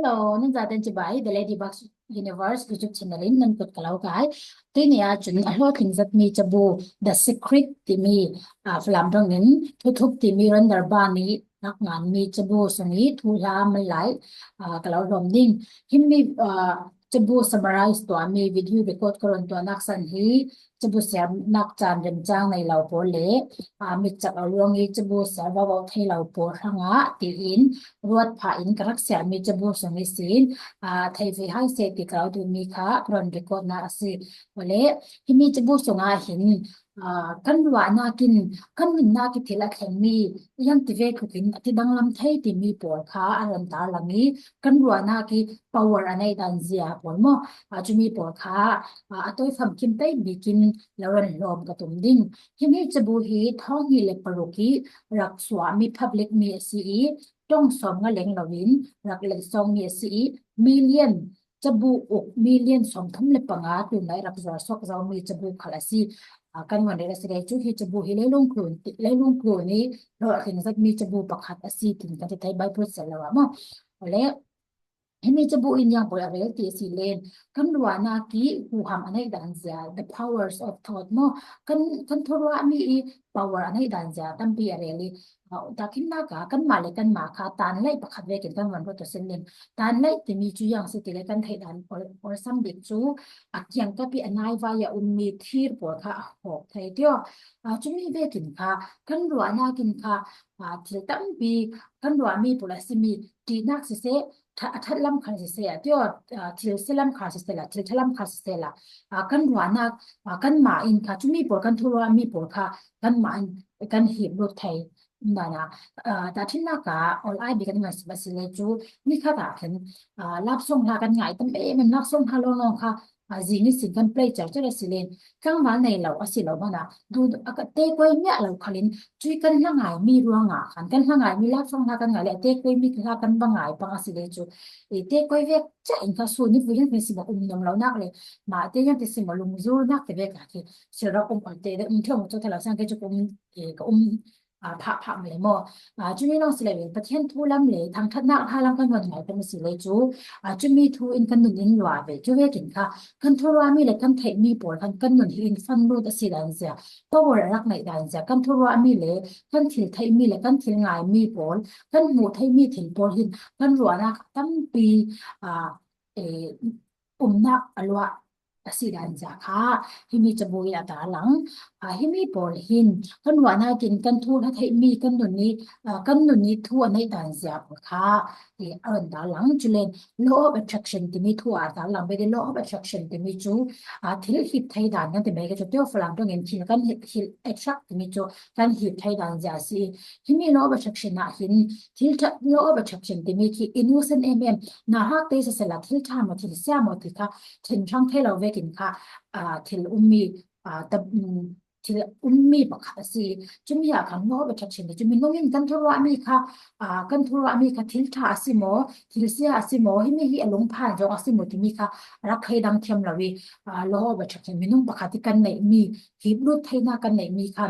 Hello, nan zaten ci bai the Ladybug Universe YouTube channel in nan kut kalau kai ti ne a chun a lo thing zat mi chabu the secret ti mi a flam dong nin thu thup ti mi ran dar ba ni nak ngan mi chabu songi thu la man lai kalau rom ding him mi chabu summarize to mi video record karon to nak san hi chabu sem nak chan rem chang nei lau po le mi chak a luang hi chabu sa ba ba thei lau po hanga ti in ruat pha in karak sia mi chabu songi sin thei ve hai se ti kau du mi kha ron record na ase wale hi mi chabu songa hin kan wa na kin kan min na ki thila khen mi yan ti ve khu kin ti dang lam thei ti mi por kha aran tar langi kan wa na ki power anai dan zia por mo chu mi por kha atoi pham kim tai bi kin lawan lom ka tum ding hi mi chabu hi thong hi le paroki rak swami public mi si trong som nga leng lawin rak le song mi si million chabu ok million som thum le panga tu nai rak zar sok zaw mi chabu khalasi kan wan re se chu hi chabu hi le lung klun ni ro thing zat mi chabu pakhat asi tin ka thai bai pro se lawa mo le hemi chabu in yang boy arel ti si len kan ruana ki hu ham anai dan zia the powers of thought mo kan thorwa mi power anai dan zia tampi areli takin na ka kan male kan ma kha tan lai pakhat ve kin kan wan ro to sen len tan lai ti mi chu yang se ti le kan thai dan or sam bik chu akyang ka pi anai va ya ummi thir por kha hok thai tyo chu mi ve kin kha kan ruana kin kha thil tam pi kan ruwa mi pulasimi ti nak seทัดลำคาสิเสียที่ว่าทิลเซลัมคาสิเซล่ะทิลทลัมคาสิเซล่ะกันหัวนักกันหมาอินค่ะจุมีปวดกันทั่วมีปวดค่ะกันหมาอินกันหีบรถไทยนั่นนะแต่ที่นักออนไลน์บีกันมาสิบสิเลจูนี่ค่ะแต่เห็นรับส่งลากันง่ายตั้งมันนักส่งฮัลโหลน้องค่ะจีนี่สิ่งกันเปลจากเจ้าสิเลนกังวันในเราสิเราบ้านะดูเต้ก้อยเนี่ยเราขลินจุยกันละง่ายมีรัวง่าขันกันละง่ายมีรับส่งลากันง่ายและเต้ก้อยมีลากันบางง่ายบางสิเลจูเต้ก้อยเวกจะอินทัสูนี่ฟิยังเป็นสิบนเรานักเลยมาเต้ยังเป็นสิบลุงจูนักแต่เวกอะที่เชื่อเราเต้เดิมเที่ยวมุจทเราสังเกตจุก็ผักเลยมั้งจุดนี้น้องสิเลยประเทศทูลำเลยทางทัดนักทางลำกันวันไหนเป็นสิเลยจูจุดมีทูอินกันหนุนอินหลวาเวจูเวกินค่ะกันทูรามีเลยกันเทมีปวดกันหนุนอินฟันรูดสิดันเสียก็วรักในดันเสียกันทูรามีเลยกันถิลไทยมีเลยกันถิลงายมีปวดกันหมูไทยมีถิลปวดหินกันรัวนักตั้งปีเอนักอลวะสิดันเสียค่ะที่มีจมูกตาหลังที่มีปวดหินกันว่าน่ากินกันทูถ้าไทยมีกันหนุนนี้ทั่วในดันเสียค่ะที่ตาหลังจุเลน law of attraction ที่มีทั่วตาหลังไปได้ law of attraction ที่มีจูที่หิบไทยดันนั่นแต่ไม่ก็จะเที่ยวฝรั่งต้องเห็นที่กันหิบ attract ที่มีจูกันหิบไทยดันจะสิที่มี law of attraction นะหินที่ law of attraction ที่มีที่ innocentนะฮะเตสเสร็จแล้วที่ทำมาที่เสียมาที่ค่ะถึงช่างเทเราเวกินค่ะที่มีแต่ที่มีบักสิจะมีอย่างน้อยแบบชัดเจนจะมีน้องยังกันทุระมีค่ะกันทุระมีค่ะที่ท่าสิโมที่เสียสิโมให้มีอารมณ์ผ่านจงสิโมที่มีค่ะรักใครดังเทียมเราวีล้อแบบชัดเจนมีน้องบักที่กันไหนมีหีบรูดไทยนากันไหนมีค่ะ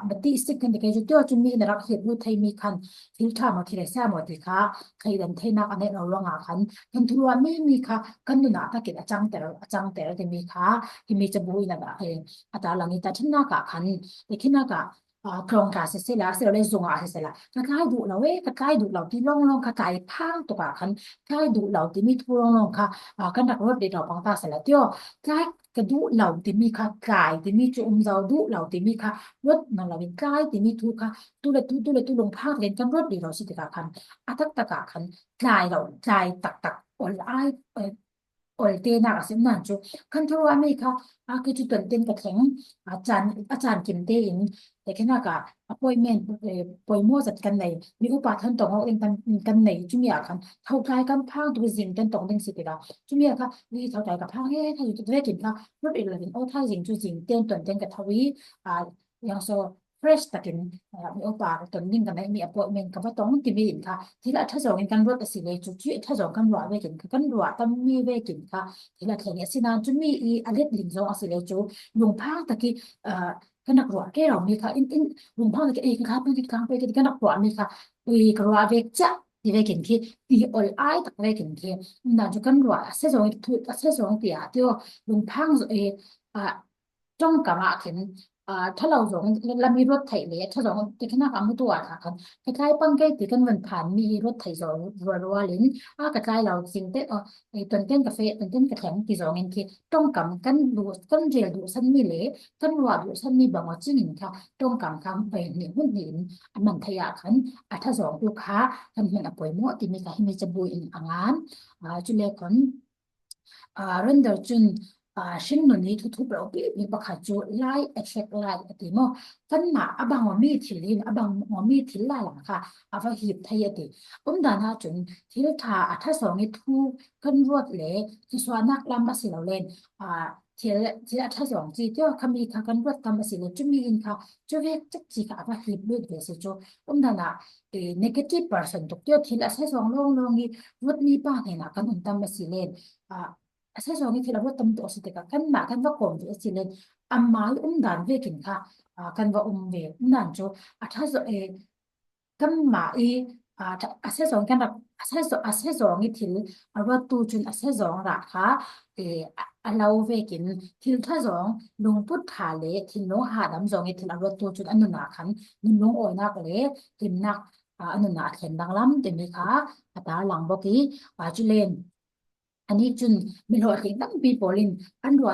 บัดนี้สิ่งกันเด็กจะเจอจะมีนรักหีบรูดไทยมีค่ะที่ท่ามาที่เสียมาที่ค่ะใครดังไทยนาอันนี้เราลองอ่านกันทุระไม่มีค่ะกันดูนะถ้าเกิดอาจารย์แต่ละจะมีค่ะที่มีจะบุยนะแบบอาจารย์หลังนี้แต่ที่น่ากะคันแต่ที่น่ากะโครงการเสร็จแล้วเสร็จเราได้ส่งอาเสร็จแล้วก็ใกล้ดูเราก็ใกล้ดูเราที่ล่องก็ใกล้พังตัวกะคันใกล้ดูเราที่มีทั่วล่องค่ะกันดักรถเด็ดเราปังตาเสร็จแล้วเดียวใกล้กระดูเราที่มีค่ะไก่ที่มีจุ่มเราดูเราที่มีค่ะรถนั่นเราเป็นใกล้ที่มีทุกค่ะตู้ลงพักเล่นกันรถเด็ดเราสิตกะคันตักตะกะคันไก่เราไก่ตักออนไลน์โอลเตน่ะสินั่นจูคันทว่ามีค่ะคือจุดเด่นกับแข็งอาจารย์กิมเตอินแต่แค่นั้นก็appointment ปอยมั่วจัดกันไหนมีอุปาทันตรงเอาเองกันไหนจุมีอะคันเท่าไรกันพังตัวจริงกันตรงเป็นสิบเอ็ดจุมีอะค่ะวิเท่าไรกับพังถ้าอยู่ตัวเองค่ะรถเองเลยโอ้ถ้าจริงจุจริงเต้นกับทวีอย่างโซ fresh แต่กินมีโอปาตัวนิ่งกันไหนมี appointment กับว่าตรงที่มีค่ะทีละถ้าสองกันรถสิเลยจุถ้าสองกันรัวเวกินกันรัวตั้งมีเวกินค่ะทีละแค่นี้สินะจุมีอะไรลิงโซสิเลยจุลงพังตะกี้กันนักรัวแกเรามีค่ะอินลงพังตะกี้เองค่ะเป็นกิจกรรมไปกิจกันนักรัวมีค่ะกรัวเวกจะ ที่เวกินที่ตีออลไอตักเวกินที่นั่นจะกันรัวเสจงทุเสจงตีอ่ะที่ว่าลุงพังอ่าจ้องกะมาเห็นถ้าเราสงเรามีรถไถเลยถ้าสงที่ขนาดอามุตัวค่ะครับคล้ายๆปังเกติกันมันผ่านมีรถไถสองรัวๆลิ้นกระจายเราสิ่งเต้ไอ้ต้นเต้นกาแฟต้นเต้นกระแถงที่สองเองที่ต้องกำกันดูกันเรียดูสันมีเลยกันรัวดูสันมีบางว่าจริงค่ะต้องกำคำไปเหนี่ยหุ่นหินมันขยะขันถ้าสองลูกค้า kan hin apoi mo ti mi ka himi chabu in angan chule kon render chun shin no ni thu thu pro pi mi pakha chu lai attract lai ati mo kan ma abang wa mi thilin abang wa mi thil la la kha ava hip thai ati da na chun thil tha atha so ngi thu kan ruat le chi swa nak lam ba si lo len thil atha so chi tyo khami kha kan ruat tam ba si le chu mi in kha chu ve chak chi ka ava hip lu de se chu da na negative person tok tyo thil asa so long long ngi ruat mi pa ne na kan tam ba si len asa so ngi thil ruat tam to si te ka kan ma kan va kom ve si len amal dan ve kin kha kan va ve nan chu atha so kan ma asa so kan asa so ngi thil arwa tu chun asa so ra kha alaw ve kin thil tha zong lung put tha le thil no ha dam zong ngi thil arwa tu chun anu na khan nun lung oi nak le tim nak anu na thlen dang lam te mi kha ata lang boki chu lenอันนี้จุนมีหัวถึงตั้งปีโปลินอันรัว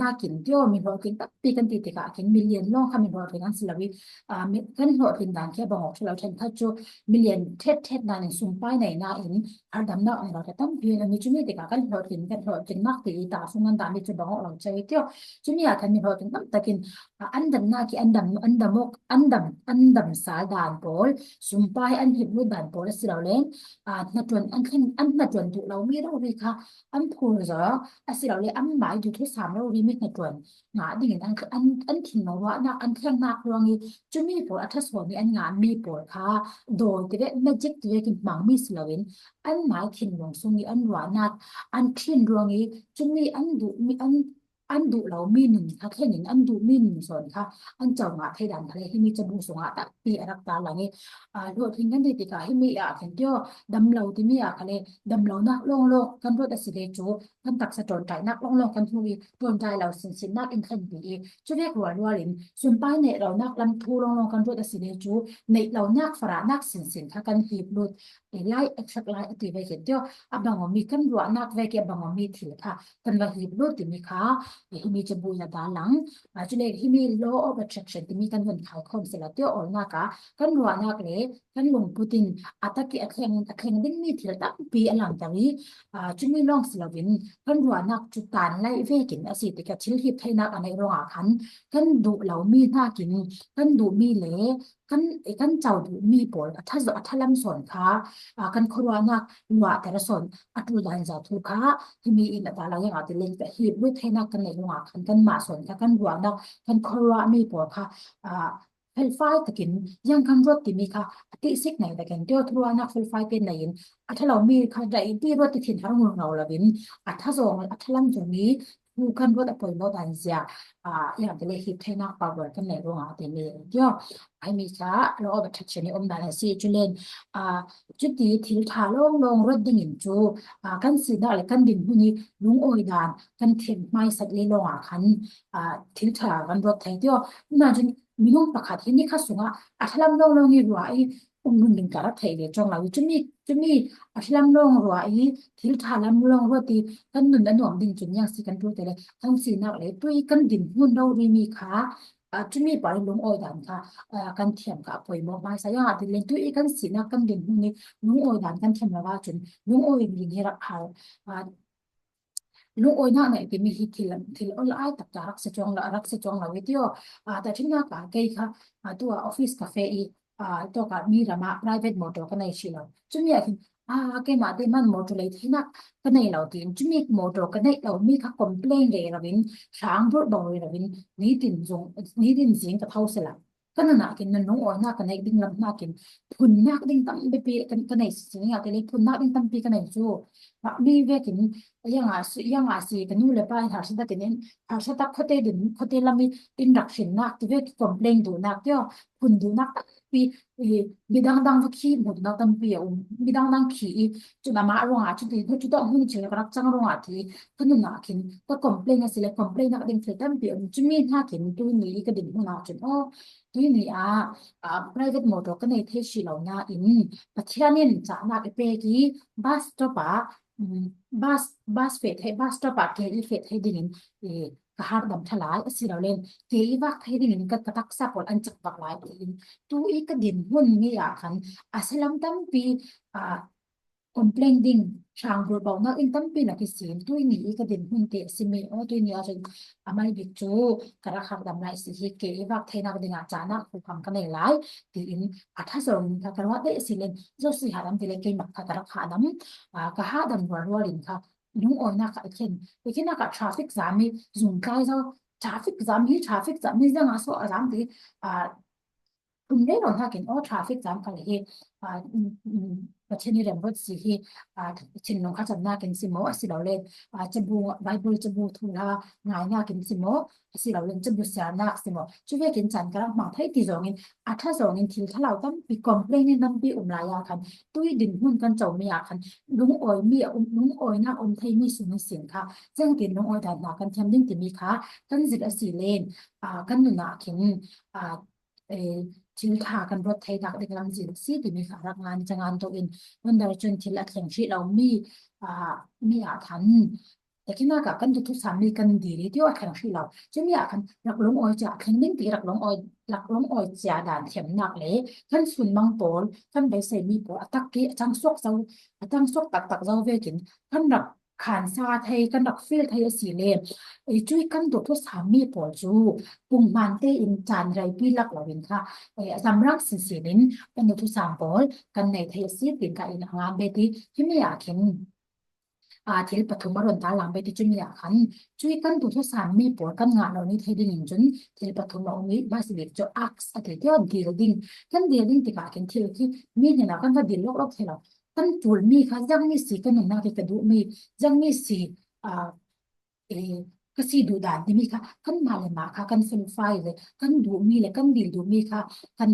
นากินเดียวมีหัวถึงตั้งปีกันติดกะกินมิลเลียนล่องค่ะมีหัวถึงอันสิลวิมีกันหัวถึงด่านแค่บอกที่เราเช่นถ้าจูมิลเลียนเท็ดนานสุ่มป้ายในนาอินอันดำนาอันเราจะตั้งปีอันนี้จุนมีติกะกันหัวถึงนักตีตาสุ่มนันดามีจุดบอกเราใจเดียวจุนมีอาจจะมีหัวถึงตั้งตะกินอันดำนากีอันดำสาด่านโปลสุ่มป้ายอันหิบลูกด่านโปลสิเราเล่นนัดจวนอันขึ้นอันนัดจวนถูกเราไม่รู้ค่ะอันพูดเหรอสิเราเลยอันหมายอยู่ที่สามเรารีมิตนัดจวนงาดิ่งอันคืออันถิ่นมาว่านักอันแข่งนักรวงนี้จะมีผลอัตสวนมีอันงานมีผลค่ะโดยที่ได้แมจิกที่ได้กินมังมีสิเราเองอันหมายถิ่นรวงทรงนี้อันว่านักอันถิ่นรวงนี้จะมีอันดุมีอันดุเรามีหนึ่งค่ะแค่หนึ่งอันดุมีหนึ่งส่วนค่ะอันเจ้างาไทยดันทะเลที่มีจมูกสูงอ่ะแต่ปีรักตาหลังนี้รวดทิ้งกันที่ติกาให้มีเห็นเดียวดำเราที่มีทะเลดำเรานักโลกกันรวดอสิเลจูกันตักสะจนใจนักโลกกันทุยโดนใจเราสินนักอินเทนบีจะเรียกรัวลินส่วนป้ายเนี่ยเรานักลำทูโลกกันรวดอสิเลจูในเรานักฝรั่งนักสินค่ะกันหีบลุดไล่เอ็กซ์ไล่ตีไปเห็นเดียวบางมีกันรัวนักเวกบางมีถือค่ะกันว่าหีบลุดที่มีค่ะที่มีจะบุยดาหลังจุดเล็กที่มี law of attraction ที่มีกันวันขายคอมเสร็จแล้วเดียวออกนักกันรัวนักเลยกันลงพุตินตะกี้แข่งดิ้นมีที่ระดับปีอลังจากนี้จุดมีลองสลาวินกันรัวนักจุดตานไล่เวกินอสิติกับชิลทิพไทยนักอันในโรงอาหารกันดูเหล่ามีน่ากินกันดูมีเละกันเจ้าดูมีปวดถ้าลำส่วนค่ะกันครัวนักว่าแต่ละส่วนตุลันจะทุกค่ะที่มีอินแต่เรายังอาจจะเล่นแต่ฮีบด้วยไทยนักกันในโรงอาหารกันมาส่วนค่ะกันรัวนักกันครัวมีปวดค่ะเฟลไฟตะกินยังกันรถที่มีค่ะติสิกไหนแต่กันเดียวทัวนักเฟลไฟเป็นไหนถ้าเรามีค่ะได้ที่รถที่ถิ่นทางเมืองเราละวินถ้าส่งถ้าลังตรงนี้ผู้กันรถอภัยรถอันเสียอย่างที่เรียกฮิปให้นักปาวเวอร์กันในโรงอาหารเดียวเดียวไอ้มีค่ะเราเอาไปทัชเชนอมดาลซีจุเลนจุดที่ทิลทาลงรถดิ่งจูกันสีดาเลยกันดิ่งพวกนี้ลุงโอยดานกันเทียนไม้สัตว์เลี้ยงอ่ะคันทิลทากันรถไทยเดียวน่าจะมีน้องประกาศที่นี่ค่ะสูงถ้าลำลงอยู่ว่าไอ้นุ่นดึงการไทยเดียวจงเราจะมีถ้าลำลงว่าไอ้ทิลทาลำลงว่าตีกันนุ่นอันหน่วงดิ่งจุดยังสิกันรู้แต่เลยทั้งสีนักเลยตัวกันดิ่งหุ่นเราดีมีขาจะมีปล่อยลุงโอยดานค่ะกันเทียมกับปล่อยบอกมาสายอาทิตย์เล่นตัวกันสีนักกันดิ่งหุ่นนี้ลุงโอยดานกันเทียมแล้วว่าจนลุงโอยดิ่งให้รักเขาลูกโอยน่าเนี่ยเป็นมีฮิตที่เราไล่ตักจากรักษาจงเราวิดีโอแต่ที่น่าป่าเกยค่ะตัวออฟฟิศคาเฟ่อีตัวกับมีระมา private motor กันในชิลล์จุดนี้คือเกยมาได้มัน motor เลยที่นักกันในเราทีจุดนี้ motor กันในเรามีค่ะ complain เลยเราวินช้างรถบ่อยเราวินนี่ดินเสียงกับเท่าเสร็จกันน่ะกินนั่นน้องโอยน่ากันในดิ้งลำน่ากินพุ่นนักดิ้งตั้งไปปีกันในสิ่งอย่างที่เล็กพุ่นนักดิ้งตั้งปีกันในจู่มีเวกิน yang asi kan nu le pa har sa ta tenen har sa ta khote din khote lami induction nak ti ve complain du nak yo kun du nak pi bidang dang khi một na tam pi bidang dang khi chu na ma ronga chu ti chu to hun che ka chang ronga thi kan na khin ka complain a sile complain na ding tam pi chu mi na khin tu ni ka din na chu o tu ni private motor ka nei the shi lo na in pathianin cha na ke pe ki bus stop bus fe the bus stop a ke fe the ding ka har dam thalai asilo len ke wa the ding ka tak sa pol an chak bak lai in tu ka din hun mi a khan asalam tam pi complain ding chang ro baw na in tam pi na ki sin tu ni ka din hun te simi o tu ni a chen amai bi chu kara khak dam lai si hi ke wa the na dinga cha na khu kham ka nei lai ti in atha zong ka karwa de silen zo si haram ti le ke mak ka kara kha dam ka ha dam ro lin kha nung oi na ka chen ke na ka traffic jam mi zum kai zo traffic jam mi jang a so aram ti nei ron ha ken o traffic jam ka le hiประเทศนี้เริ่มรถสิที่ชินนงคาจันนาเกินสิโมสิเราเล่นจะบูไบเบิลจะบูทุลางายนาเกินสิโมสิเราเล่นจะบูเสียนาสิโมช่วยเกินจันกระมังไทยตีจงินถ้าจงินทีถ้าเราต้องไปคอมเพลนนั่นไปลายาคันตุ้ยดินหุ่นกันเจ้าไม่อยากคันลุงอ้อยมีลุงอ้อยนาไทยมีสิ่งเสียงค่ะเจ้ากินลุงอ้อยแต่หนากันเทียมดิ้งจะมีค่ะกันสิละสิเล่นกันหนึ่งเข็นชิลทากันรถไทยดักเด็กลังจิตซีที่มีขารักงานจะงานตัวเองวันเดียวจนทีละแข่งชีเรามีทันแต่ที่น่ากับกันทุกสามีกันดีที่ว่าแข่งชีเราจะมีคันรักลงอ้อยจะแข่งดิ้งตีรักลงอ้อยจะด่านเทียมหนักเลยขันสุนมังโปลขันใบเสมีโปลตักกี้จังซกเจ้าจังซกตักเจ้าเวกินขันรักขานซาไทยกันรักฟิลไทยสีเลมช่วยกันตัวทุกสามีโปลจูปุ่มมันเตอินจานไรพี่ลักเราเองค่ะสำรักสินินเป็นทุกสามโปลกันในไทยสีเป็นการอินงานเบตีที่ไม่อยากเห็นที่ปฐมรนตาหลังไปที่จุนอยากขันช่วยกันตัวทุกสามมีปวดกันงานเรานี่ที่ดิ่งจนที่ปฐมเรานี้บาสิเด็กจะอักษรที่ยอดดีลดิ้งกันดีลดิ้งที่การกันที่มีเนี่ยนะกันว่าดีลโลกที่เรากันจูลมีค่ะยังมีสีกันหนึ่งนาที่กระดูมียังมีสีก็สีดูด่านที่มีค่ะกันมาเลยมาค่ะกันเฟลไฟเลยกันดูมีเลยกันดีดูมีค่ะกั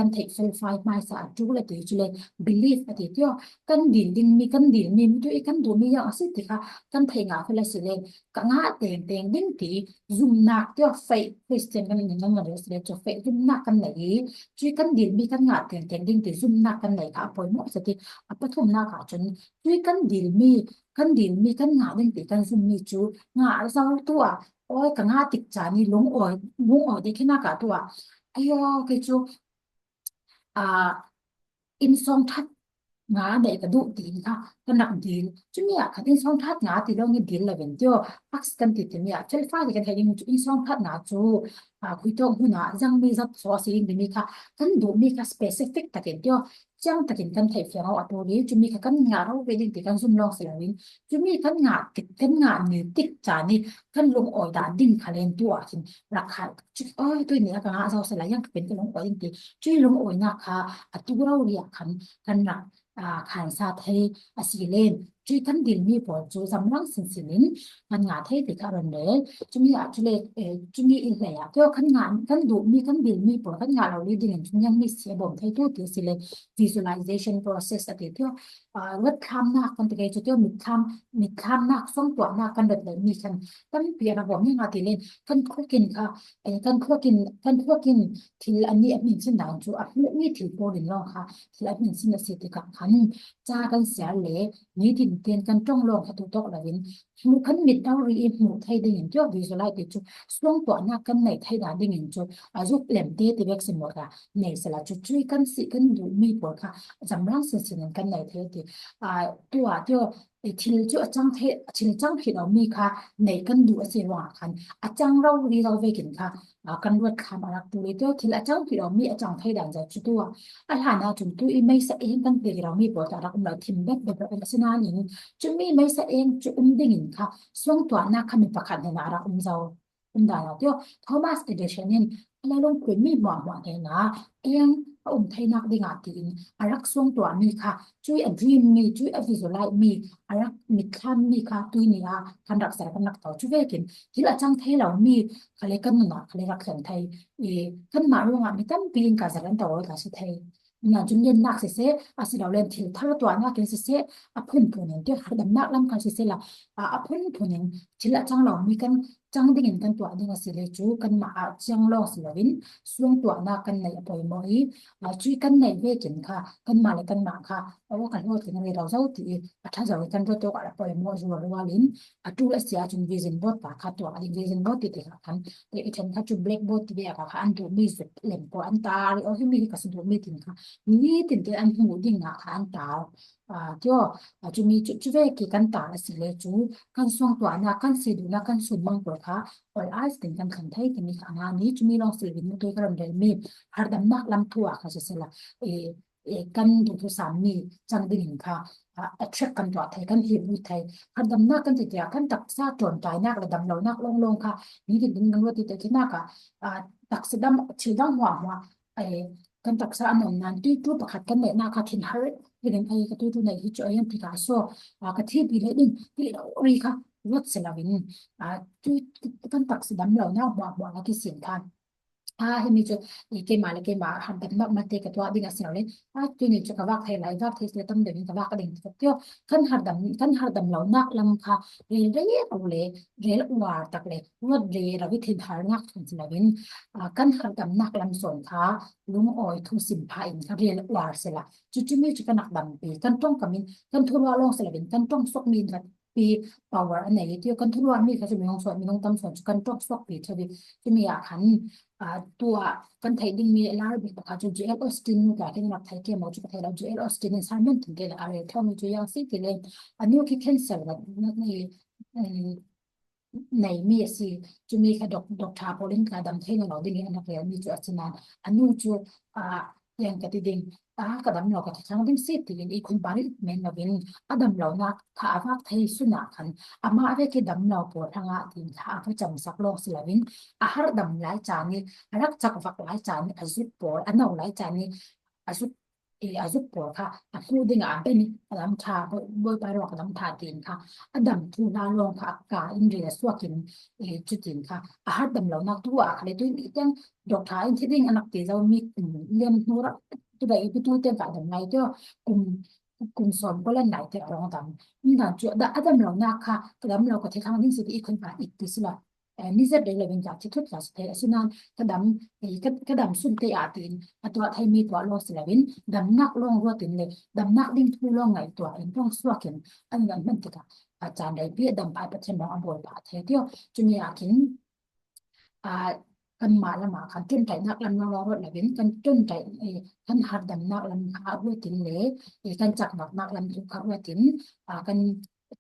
นเทคเฟลไฟไม่สะอาดจุเลยตัวจุเลยบิลีฟอะไรที่กันดีดิ้งมีกันดีมีด้วยกันดูมีอย่างสิ่งที่ค่ะกันเทงาเฟลสิเลยกันหาเต็งดิ้งที่ซุ่มนักที่เฟย์คริสเตียนกันอย่างนั้นเลยสิเลยจะเฟย์ซุ่มนักกันไหนช่วยกันดีมีกันหาเต็งดิ้งที่ซุ่มนักกันไหนค่ะพอยหมดสิที่ปฐมนักค่ะจนช่วยกันดีมีกันดินมีกันงาดึงติกันซุมมีจูงาเจ้าตัวโอ้ยกันงาติกจานี่ลงอ้อยได้แค่นากะตัวอายอคือจูอินซองทัดงาได้กระดูกดีค่ะกันนักดีจุมีอ่ะคันอินซองทัดงาติลงนี่ดีละเวนเดียวอักษกันติดมีอ่ะเฟลฟ้าที่กันให้ยังอินซองทัดงาจูคุยตรงหุ่นจังมีซับซอสิงมีค่ะกันดูมีค่ะสเปซิฟิกตะเกียบเดียวจังตะกินกันไทยเฟียงเอาตัวนี้จุมีกันงาเราเวดินติกันซุ่มลองเสียวินจุมีกันงาติดกันงาเนื้อติดจานี่กันลงอ้อยด่านดิ่งคาเลนตัวกินราคาจุตัวนี้กันงาเราเสร็จแล้วยังเป็นกันลงอ้อยดิ่งติจุยลงอ้อยนะคะตัวเราเรียกกันหนักขันซาไทยสีเลนจุยกันดินมีปอจูสำรังสินกันงาไทยติดการเนอจุมีจุเลจุมีอีกเลยเที่ยวกันงานกันดูมีกันดินมีปอกันงาเราลีดิ่งจุยังมีเสียบ่มไทยตัวที่สิเล visualization process อะไรเที่ยววัดคำนักกันตะเกียบเที่ยวมีคำนักส่งตัวนักกันเด็ดเลยมีกันตั้งเพียรบอกนี่งาติเลนกันคุกินค่ะกันคุกินที่อันนี้มีสิ่งต่างจูมีที่โปรดินลองค่ะที่อันนี้สิ่งเสียติกับขันจ้ากันเสียเหล่นี้ดินเตียนกันจ้องลงค่ะถูกต้องอะไรวินมุขันมิดดาวรีหมู่ไทยได้เห็นจ้า visualize จูส่งตัวนักกันในไทยได้เห็นจูจุเล่มเตี้ยที่เว็กซิมอค่ะในสละจุช่วยกันสิกันดูมีปวดค่ะจำรังสินกันในไทยที่ตัวเที่ยวทิลจูจังเททิลจังผิดเอามีค่ะในกันดูเสียว่าคันจังเราดีเราเวกินค่ะกันรวดคำอะไรตัวเดียวทิลจังผิดเอามีจังไทยดังใจจุตัวหานาจุดตัวไม่เสเองกันเดียวเรามีปวดแต่เราเราทิมแบบเป็นลักษณะนี้จุมีไม่เสเองจุดิ่งค่ะส่วนตัวนักขมิประคันในนาเราเจ้าได้แล้วเดียวโทมัสเอเดชันนี่แล้วลงกลุ่มมีหวังเนี่ยนะเอง พระองค์ไทยนักดิงาตินอารักทรงตัวมีค่ะช่วยอันดรีมมีช่วยอวิสุไลมีอารักมีคันมีค่ะตุยนี่คันรักษากันนักต่อช่วยเวกินที่ละจังไทยเรามีคะเลกันนะคะเลรักษาไทยกันมาลงมีตั้งปีนกาสรันต่อกับสุไทยงานจุนเย็นนักเสอาศิเราเล่นที่ถ้าตัวนักเกษเสอพุ่นผู้นึงเดี๋ยวหาดำนักลำกันเสละพุ่นผู้นึงที่ละจังเรามีกันจังดิ่งกันตัวดิ่งสิเลจูกันมาจังลองสิลวินส่วนตัวนักกันในปอยมอยช่วยกันในเวกินค่ะกันมาเลยกันมาค่ะเอาว่ากันว่าถึงเราเจ้าที่ถ้าจะกันตัวตัวอะไรปอยมอยจัวรัวลินตูละเสียจุนวิซินบอดปากค่ะตัววิซินบอดติดค่ะกันแต่อีฉันถ้าจุนแบล็กบอดติดค่ะอันตัวมีสุดเล่มปออันตาหรือที่มีกับสุดมีถึงค่ะมีถึงที่อันหูดิ่งค่ะอันตาที่จุมีจุเวกิกันตาสิเลจูกันส่งตัวนักกันสิดูนักกันสุดมังกรค่ะAll eyes think kan kan thai kini anga ni chumi long silvin mu toy karam del mi har dam nak lam thua kha se sela kan du thu sam mi chang ding kha attract kan to thai kan hi bu thai har dam nak kan ti ya kan tak sa ton tai nak la dam lo nak long long kha ni din ding nang ti te na ka tak se dam chi dang hwa kan tak sa anon nan tu pakhat kan ne na kha thin har rin ai ka tu nei hi cho yan ti ka so ka thi bi le ding ti ri khaรถเสลาวินจุกันตักสดำเหล่าหน้าบ่ละที่เสียงคันให้มีจุเกมาเลยเกมาหันแบบมาเตะกับตัวดิ่งเสียเลยจุนี่จุกวักไทยหลายวักที่จะต้องเดินกับวักกระดิ่งกับเที่ยวขันหัดดำเหล่านักลำค่ะเรียนเอาเลยเรียนว่าตักเลยวัดเรียนวิธีทางนักถึงเสลาวินกันหัดดำนักลำส่วนค่ะลุงอ้อยทุสิมพายค่ะเรียนว่าเสละจุมีจุกันนักดำปีกันต้องกับมินกันทั่วโลกเสลาวินกันต้องซกมินกับปี power อันไหนที่กันทุกวันมีเขาจะมีห้องสอนมีห้องตำสอนกันตรอกซอกปีเท่านี้จะมีขันตัวกันไทยดิ้งมีลาร์บิกค่ะจูเอลออสตินกับที่นักไทยเกี่ยวกับจุดไทยเราจูเอลออสตินในสามมันถึงเกลอะไรเท่ามีจูยังสิที่เลยอันนี้คือ cancel แบบในมีสิจะมีค่ะดอกทาโพลินกับดำไทยเราดิ้งอันนั้นมีจูอัศนันอันนี้จูยังกติดิ่งกระดำเราก็ทั้งดิ้งสิที่อีกคนบาริเมนเราเป็นดำเรานักข้าวักไทยสุนัขคันมาเวกิดำเราปวดทางทีมข้าพระจำสักโลกสิลาวินอาหารดำหลายจานนี้รักจักฟักหลายจานอายุปวดอันนั้นหลายจานนี้อายุปวดค่ะพูดดิ่งเป็นดำชาบ่อยไปรอกดำทาทีมค่ะดำทูนาลงค่ะอากาศอินเดียสวกินจุดทีมค่ะอาหารดำเรานักตัวอะไรด้วยอีกอย่างดอกทาอินที่ดิ่งอันนักตีเรามีเลี้ยงนูระตัวใดไปตัวเต็มกับดำไงก็กลุ่มสอนก็เล่นไหนแต่รองดำนี่นะจุดอันดำเรานักค่ะดำเราก็ที่ทางนี้สุดอีกคนผ่านอีกทีสิละนี่จะได้เลยเป็นจากที่ทุกอย่างสุดท้ายสุนันกระดำสุนเตียตีนตัวไทยมีตัวโลสิลาวินดำนักลงรัวตินเลยดำนักดิ้งทุลงไงตัวเองต้องสวกเห็นอันนั้นมันติดกับอาจารย์ได้เบี้ยดำไปประเทศน้องอบวยผ่าเที่ยวจุนีอาคินกันมาละมาคันจนใจนักลำน้องรถละเว้นกันจนใจกันหัดดำนักลำขาหัวตินเลยกันจักนักลำทุกขาหัวตินกัน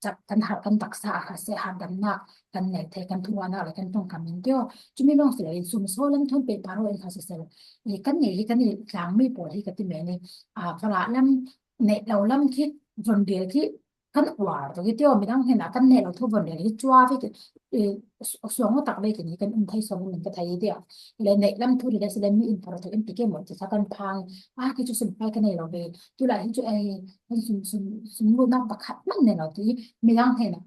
จักกันหัดกันตักษาค่ะเสียหัดดำนักกันไหนเทกันทัวนักอะไรกันต้องคำนึงเดียวจุไม่ลองเสียสุ่มโซ่ลำทุนเป็นปาร์โรเองค่ะเสียกันนี่กันนี่กลางไม่ปวดที่กันที่แม่นี่ฝรั่งลำในเราลำคิดวันเดียวที่กันหวานตรงที่เดียวไม่ต้องเห็นกันเนี่ยเราทุกวันเดียวที่จ้าที่ส่วนของตักไปกันนี้กันไทยสองหนึ่งกับไทยเดียวเลยในลำทุนได้แสดงมีอินพอร์ตอินพิเกมหมดจะสักกันพังที่จะสุ่มไปกันในเราไปจุดไหนที่จุดมันสุ่มรูนักประคัดมันเนี่ยเราที่ไม่ต้องเห็น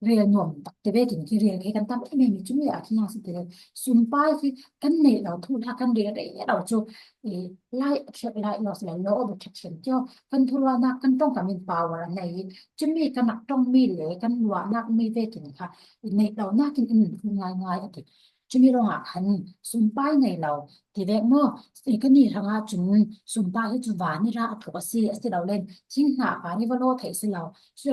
เรียนหน่วมตักเตเวกินที่เรียนแค่กันตั้งไม่มีจุดไม่อยากที่ยังสิเดียวสุ่มไปที่กันในเราทุนถ้ากันเรียนได้เราจะไล่เช็คไล่เราสลายโลอบเช็คเช่นเจ้ากันทุรานักกันต้องการมี power ในจะมีกันนักต้องมีเลยกันว่านักมีเวกินค่ะในเราน่ากินง่ายๆอ่ะจะมีโรงอาหารสุ่มป้ายในเราที่แรกเมื่อสิ่งก็นี่ทางจุนสุ่มป้ายให้จุวานี่ระอักษีที่เราเล่นทิ้งหาปานี่ว่าโลไทยสิเรา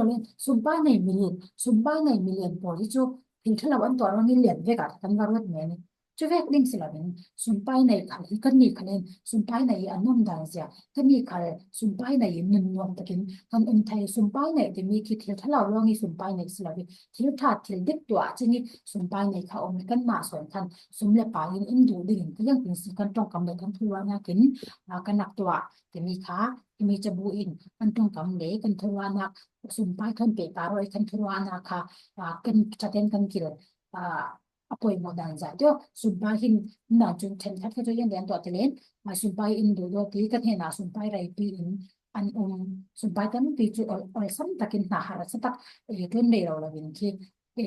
เล่นสุ่มป้ายในมิลเลียนพอที่จุถึงถ้าเราอันตัวเรานี่เหรียญเวกัดกันว่ารถแม่นี่จะเวกลิงสิเราเป็นสุ่มป้ายในขันก็นี่ขันเองสุ่มป้ายในอันนุ่มดังเสียก็นี่ขันสุ่มป้ายในนึ่งนวมตะกินกันอันไทยสุ่มป้ายในจะมีคิดถ้าเราลองนี่สุ่มป้ายในสิเราเป็นที่ถ้าที่เด็กตัวจะนี่สุ่มป้ายในเขาเอากันมาส่วนกันสุ่มเล็บปลายอินดูดิ่งก็ยังเป็นสิ่งกันต้องกำเนิดทั้งทั่วนะกินกันหนักตัวจะมีขาจะมีจมูกอินมันต้องกำเนิดกันทั่วนักสุ่มป้ายกันเปปารอยกันทั่วนะคะกันจะเต้นกันกิน apoi modan za tyo sunpai hin na chun then khat ke yen den to telen ma sunpai in do do ti ka thena sunpai rai pi in an sunpai kan pi chu ol sam takin na har sa tak e tun de ro la bin ki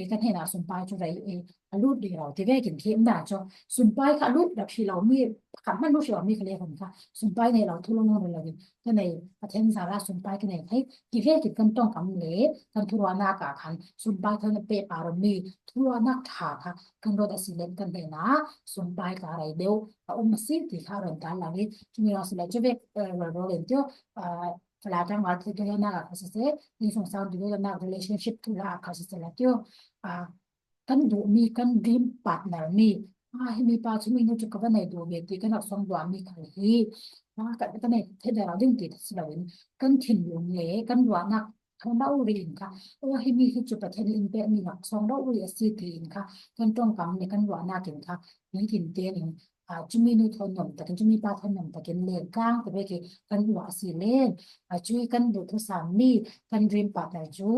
e ka thena sunpai chu rai e alut de ro ti ve kin ki da cho sunpai ka alut da phi lo mi ka man lu shi mi ka le hon ka sunpai ne lo thu lo no la bin ka nei ka then sa la sunpai ka nei hai ki ve ki kan tong kam le kan thu wa na ka khan sunpai ka ne pe pa ro mi thu wa na tha ka kan ro da si len kan de na sunpai ka rai deu ma si ti kha ron ta la ni chu mi lo si la che ve ro len tyo la tang wa ti de na ka se ni song sa du na relationship tu la ka se la tyo kan du mi kan dream partner mi mi pa chu mi no chu ka ba nei du be ti kan song do mi ka hi ka ka nei the da ra ding ti si la win kan thin lung le kan wa na thong da u rin ka hi mi hi chu pa then in pe mi na song da u si ti in ka kan tong kam ne kan wa na tin ka ni tin te in chu mi no thon nom ta kan chu mi pa thon nom ta ken le kang ta be ki kan wa si le chu kan du thu sam mi kan dream partner chu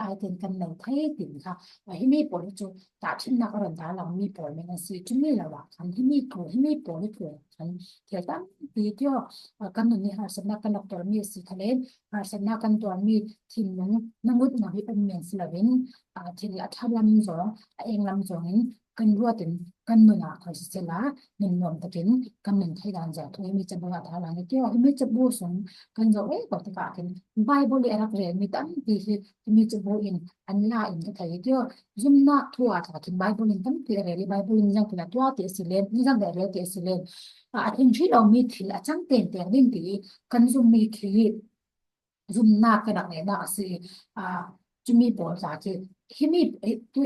ai tin kan nei thai tin ka hi mi po chu ta thin na ka ron da la mi po me na si chu mi la wa kan hi mi ko hi mi po ni ko kan ke ta pi tyo kan ni har sa na kan doctor mi si khalen har sa na kan to mi thin nung nangut na hi pen men slavin thin la thalam zo eng lam zo in kan ruatin kan muna kha se la nin nom takin kan nin thai dan ja thoi mi chabu ga thala ni tyo mi chabu song kan zo e ko ta ka kin bible le arak re mi tan ti hi mi chabu in an la in ka thai tyo zum na thua ta kin bible in tan ti re bible in jang ta tua ti silen ni jang da re ti silen thin thi lo mi thil a chang ten ten din ti kan zum mi thi zum na ka da ne da si chu mi bo za ki hi mi tu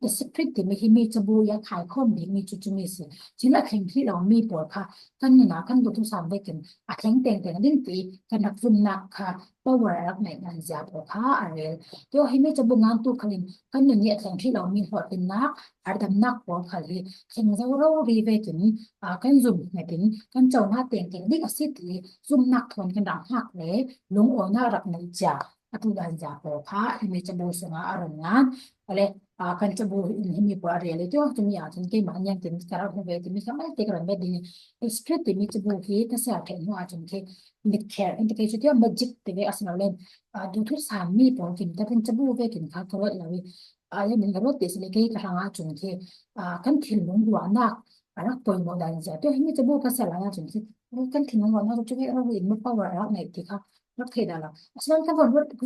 the secret ti mi hi mi chabu ya khai khom ni mi chu mi si chila khen thi lo mi bo kha kan ni na kan du tu sam ve ken theng teng teng din ti kan nak zum na kha power rak mai nan ja bo kha are to hi mi chabu ngang tu khalin kan ni ni theng thi lo mi hot tin nak ar dam nak bo khali theng zo ro ri ve ken kan zum ne tin kan chau na teng teng dik a si ti zum nak thon kan dang hak le lung o na rak nai ja atu dan ja bo kha hi mi chabu sunga aron ngan ale kan chabu in mi po are le to mi a tin ke ma nyang tin kara ho ve tin mi ka mai te kran be din straight mi chabu hi ta sa the no a tin ke mid care in ke chu te magic te ve asna len du thu sa mi po kin ta tin chabu ve kin kha ko la wi ye min ga ro te se le ke ka nga chun ke kan thil lung wa na ara poi mo dan ja to hi mi chabu ka sa la na chun ke kan thil lung wa na chu ke ro wi mi power ra nei ti kha ro the da la asna ka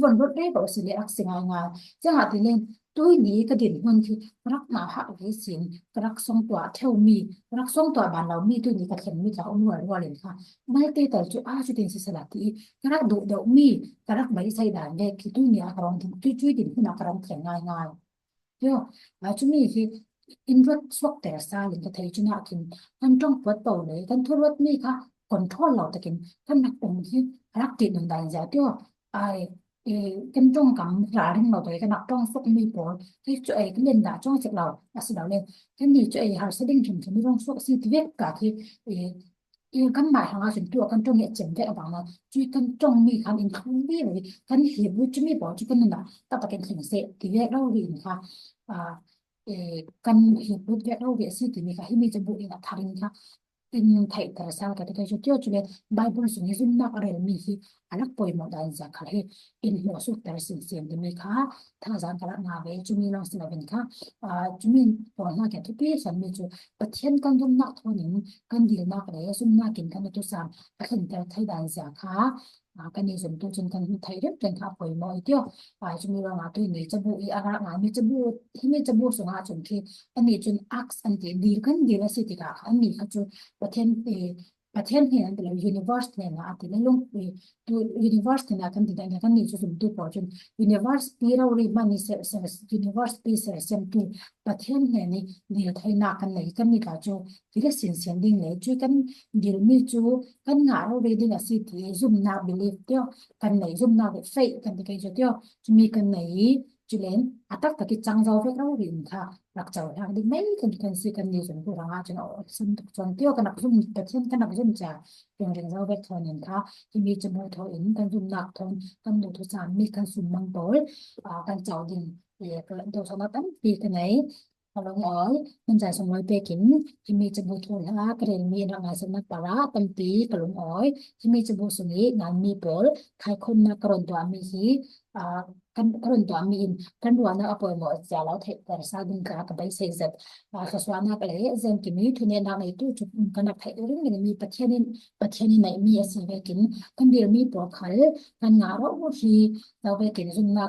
von rot re ko se le ak singa nga cha ha ti len tôi nghĩ cái điểm hơn thì rất là hạ cái xin rất xong tỏa theo mi rất xong tỏa bản lòng mi tôi nghĩ cái chuyện mi là ông người qua liền ha mai cái tờ chỗ chú tiền sẽ là thì cái rất độ đậu mi cái rất mấy say đàn về thì tôi nghĩ cái lòng thì tôi chui điểm nào cái lòng thèm ngay ngay chưa chúng mi thì in rất sốcแต่ซาลินก็thấy chúng ta thì anh trong vật tàu đấy anh thu rất miค่ะcòn thua lậuแต่กินท่านนักองค์ที่รักติดหนึ่งใดจะเที่ยวไอkan trong kam ra ring lo to kan trong sok mi por ki chu ai kan da trong sek lo as da len kan ni chu ai har seding chum chum rong sok si tvek ka ki kan mai hanga sin tu kan trong ye chen de ba na chu kan trong mi kan in thung mi le kan hi bu chu mi bo chu kan na ta pa kan thing se ti ve lo rin kha kan hi bu ve lo ve si ti mi ka hi mi chu bu ina tharin kha in thai tar sa ka te chu chu le bible sun hi zum na ka re mi hi alak poi mo dan za kha he in mo su tar sin sin de mi kha tha zan ka na ve chu mi long sin ben kha chu mi po na ka tu pi san mi chu pathian kan zum na thonin kan dil na ka le zum na kin kan tu sam a khin tar thai dan za kha kan ni zum tu chin kan thai rep ten kha poi mo ityo chu mi long a tu ni chabu I ara nga mi chabu hi mi chabu su nga chun ki ani chun ax an ti dil kan dil si ti ka an mi kha chu pathian hi an la universe ne na ati le long tu universe na kan ti da kan ni chu zum tu po chun universe pi ra ri mani se universe pi se sem tu pathian ne ni dil thai na kan nei kan ni ka chu ti le sin sin ding le chu kan dil mi chu kan nga ro ri ding a si ti zum na believe tyo kan nei zum na faith kan ti kai chu tyo chu mi kan nei chu len atak ta ki chang zau ve ro rin kha rak chau hang di mai kan si kan ni zum tu ranga chen o sun tu chon tyo kan ak zum pathian kan ak zum cha ring ring zau ve thon in kha hi mi chu mo tho in kan zum nak thon kan du thu chan mi kan sum mang bol kan chau din ye kan do sa na tan pi kan nei Kalong oi menjai somoi pekin himi cebu thola kren mi na nga sanak para tampi kalong oi himi cebu sungi ngan mi pol khai khon na karon to ami hi kan karon to ami in kan ruana apoi mo ja lau the par sa dun ka ka bai se zat ka swana ka le zen ki mi thune na nei tu chu kan na thai ring mi pathianin nei mi asi vekin kan bir mi po khal kan nga ro hi lau vekin zun na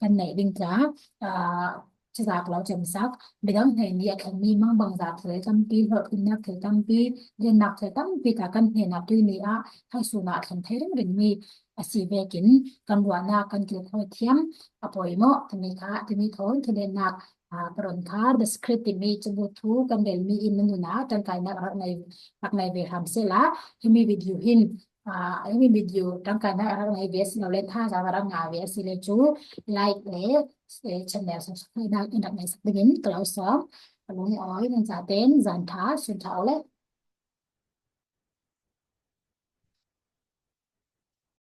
kan nei ding chaจากเราจำซักไม่ต้องเห็นเนี่ยแค่มีมั่งบางจากเลยตั้มปีเหอะคุณนักเลยตั้มปีเรียนหนักเลยตั้มปีแต่กันเห็นนักด้วยนี่อ่ะให้สุนัขทันเทเรื่องมีสีเวกินกันวันนักกันเกี่ยวกับเทียมอภัยเนาะที่มีค่ะที่มีโทนที่เรียนหนักกรอนค่ะ the script ที่มีจะบูทูกันเดินมีอินมันอยู่นะจังการนักในเวทำเสร็จละที่มีวิดีโอหินini video tangkana arang ngai ves no le tha ja arang nga ves le chu like le channel subscribe na indak ngai sak begin kalau som alung oi nan ja ten zan tha sun thau le